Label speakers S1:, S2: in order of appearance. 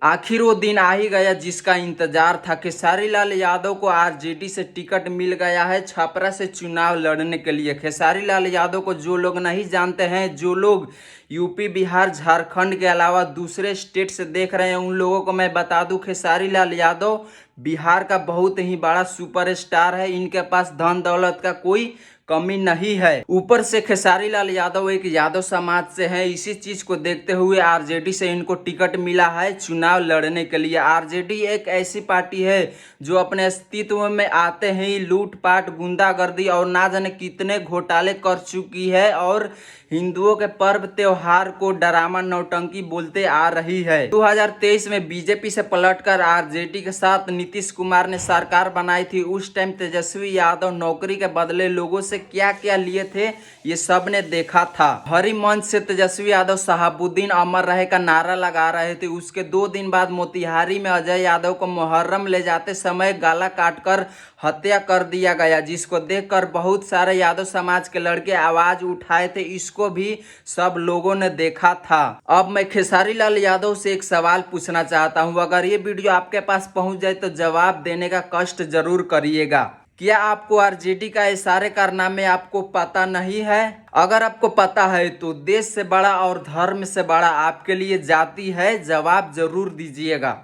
S1: आखिर वो दिन आ ही गया जिसका इंतजार था। खेसारी लाल यादव को आरजेडी से टिकट मिल गया है छपरा से चुनाव लड़ने के लिए। खेसारी लाल यादव को जो लोग नहीं जानते हैं, जो लोग यूपी, बिहार, झारखंड के अलावा दूसरे स्टेट से देख रहे हैं, उन लोगों को मैं बता दूं, खेसारी लाल यादव बिहार का बहुत ही बड़ा सुपरस्टार है। इनके पास धन दौलत का कोई कमी नहीं है। ऊपर से खेसारी लाल यादव एक यादव समाज से हैं। इसी चीज को देखते हुए आरजेडी से इनको टिकट मिला है चुनाव लड़ने के लिए। आरजेडी एक ऐसी पार्टी है जो अपने अस्तित्व में आते ही लूटपाट, गुंडागर्दी और ना जाने कितने घोटाले कर चुकी है और हिंदुओं के पर्व त्योहार को डरामा नौटंकी बोलते आ रही है। 2023 में बीजेपी से पलटकर आरजेडी के साथ नीतीश कुमार ने सरकार बनाई थी। उस टाइम तेजस्वी यादव नौकरी के बदले लोगों से क्या क्या लिए थे ये सब ने देखा था। हरि मंच से तेजस्वी यादव शहाबुद्दीन अमर रहे का नारा लगा रहे थे। उसके 2 दिन बाद मोतिहारी में अजय यादव को मुहर्रम ले जाते समय गला काटकर हत्या कर दिया गया, जिसको देखकर बहुत सारे यादव समाज के लड़के आवाज उठाए थे। इसको भी सब लोगों ने देखा था। अब मैं खेसारी लाल यादव से एक सवाल पूछना चाहता हूं, अगर ये वीडियो आपके पास पहुंच जाए तो जवाब देने का कष्ट जरूर करिएगा। क्या आपको आरजेडी का ये सारे कारनामे आपको पता नहीं है? अगर आपको पता है तो देश से बड़ा और धर्म से बड़ा आपके लिए जाति है, जवाब जरूर दीजिएगा।